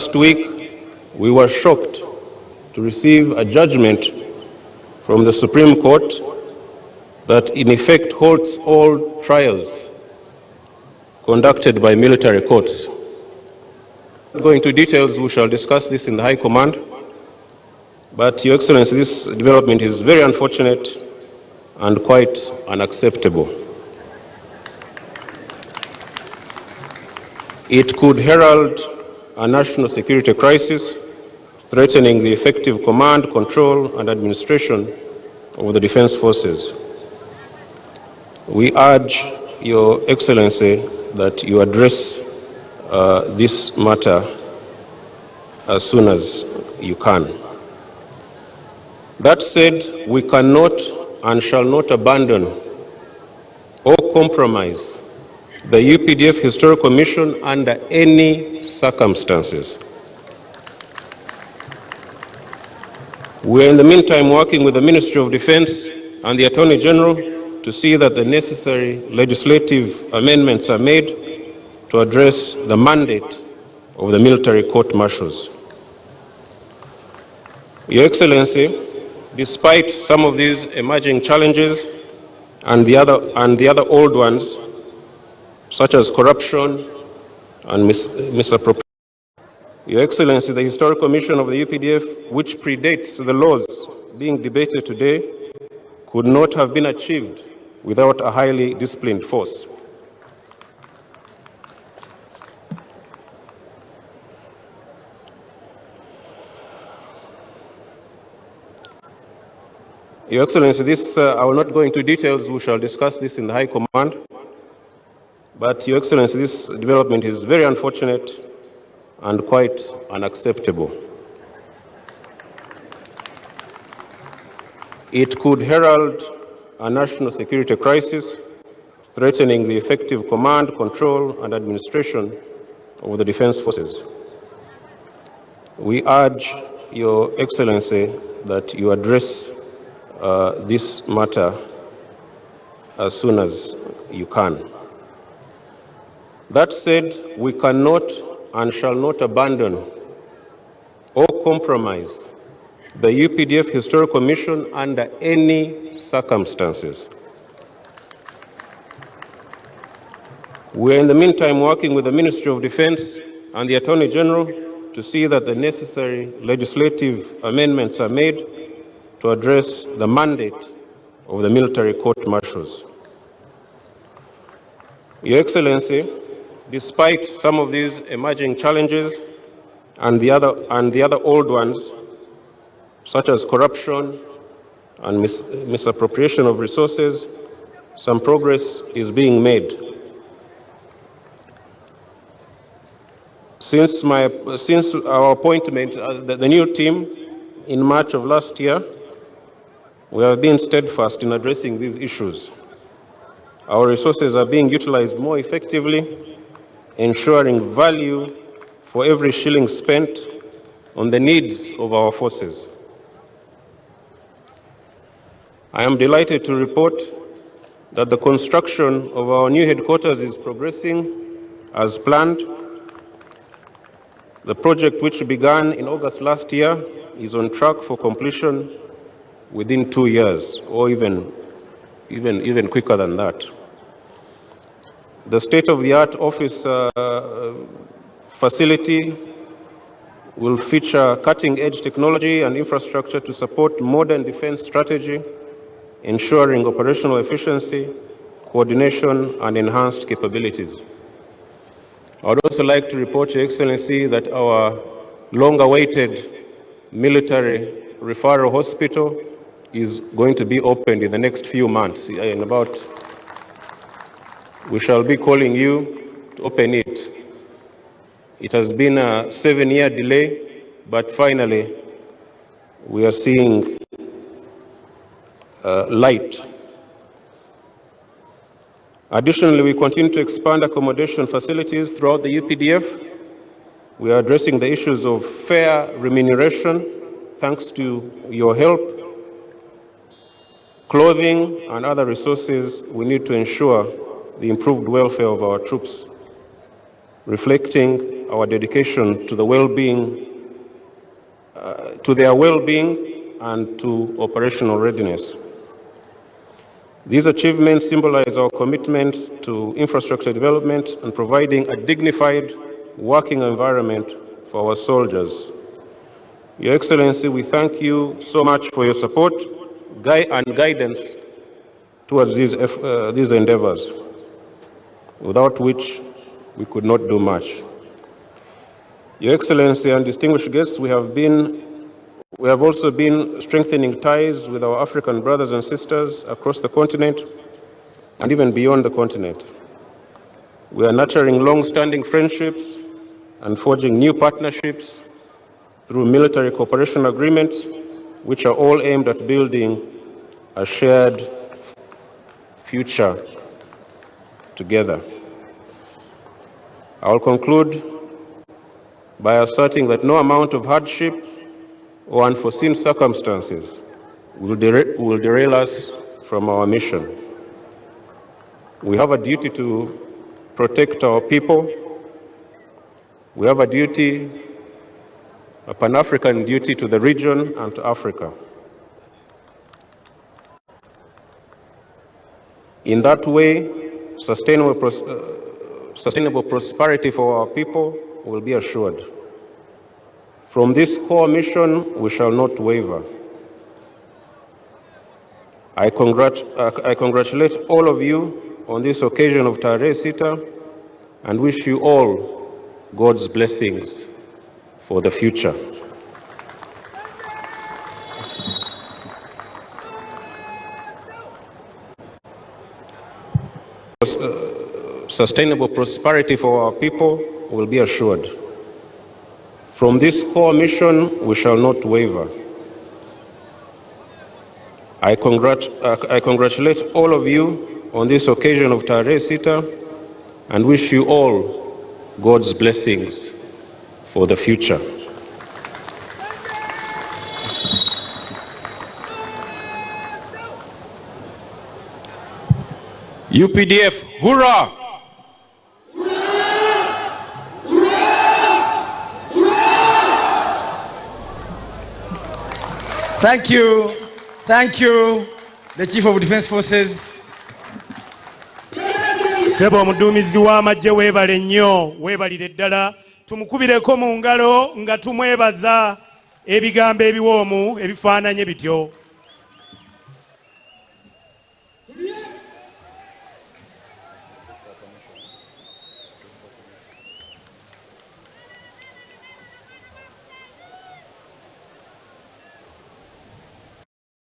Last week, we were shocked to receive a judgment from the Supreme Court that in effect halts all trials conducted by military courts. Not going into details, we shall discuss this in the High Command, but Your Excellency, this development is very unfortunate and quite unacceptable. It could herald a national security crisis, threatening the effective command, control, and administration of the defense forces. We urge Your Excellency that you address this matter as soon as you can. That said, we cannot and shall not abandon or compromise the UPDF Historical Commission under any circumstances. We are in the meantime working with the Ministry of Defense and the Attorney General to see that the necessary legislative amendments are made to address the mandate of the military court-martials. Your Excellency, despite some of these emerging challenges and the other old ones, such as corruption and misappropriation, Your Excellency, the Historical Commission of the UPDF, which predates the laws being debated today, could not have been achieved without a highly disciplined force. Your Excellency, I will not go into details. We shall discuss this in the High Command. But Your Excellency, this development is very unfortunate and quite unacceptable. It could herald a national security crisis, threatening the effective command, control, and administration of the defense forces. We urge Your Excellency that you address this matter as soon as you can. That said, we cannot and shall not abandon or compromise the UPDF Historical Commission under any circumstances. We are in the meantime working with the Ministry of Defense and the Attorney General to see that the necessary legislative amendments are made to address the mandate of the military court-martials. Your Excellency, despite some of these emerging challenges and the other old ones, such as corruption and misappropriation of resources, some progress is being made. Since our appointment, the new team in March of last year, we have been steadfast in addressing these issues. Our resources are being utilized more effectively, ensuring value for every shilling spent on the needs of our forces. I am delighted to report that the construction of our new headquarters is progressing as planned. The project, which began in August last year, is on track for completion within 2 years, or even quicker than that. The state-of-the-art office facility will feature cutting-edge technology and infrastructure to support modern defense strategy, ensuring operational efficiency, coordination, and enhanced capabilities. I would also like to report, Your Excellency, that our long-awaited military referral hospital is going to be opened in the next few months. We shall be calling you to open it. It has been a 7-year delay, but finally we are seeing light. Additionally, we continue to expand accommodation facilities throughout the UPDF. We are addressing the issues of fair remuneration, thanks to your help, clothing, and other resources we need to ensure the improved welfare of our troops, reflecting our dedication to the well-being, to their well-being and to operational readiness. These achievements symbolize our commitment to infrastructure development and providing a dignified working environment for our soldiers. Your Excellency, we thank you so much for your support and guidance towards these endeavors, without which we could not do much. Your Excellency and distinguished guests, we have also been strengthening ties with our African brothers and sisters across the continent and even beyond the continent. We are nurturing long-standing friendships and forging new partnerships through military cooperation agreements, which are all aimed at building a shared future together. I will conclude by asserting that no amount of hardship or unforeseen circumstances will derail us from our mission. We have a duty to protect our people. We have a duty, a Pan-African duty to the region and to Africa. In that way, sustainable prosperity for our people will be assured. From this core mission, we shall not waver. I congratulate all of you on this occasion of Tarehe Sita and wish you all God's blessings for the future. Sustainable prosperity for our people will be assured. From this core mission, we shall not waver. I congratulate all of you on this occasion of Tarehe Sita and wish you all God's blessings for the future. UPDF, hurrah! Thank you. Thank you, the Chief of Defense Forces. Sebo omuduumizi w'amagye weebale nnyo, weebalire ddala. Tumukubireko mu ngalo nga tumwebaza ebigambo ebiwoomu ebifaananye bityo.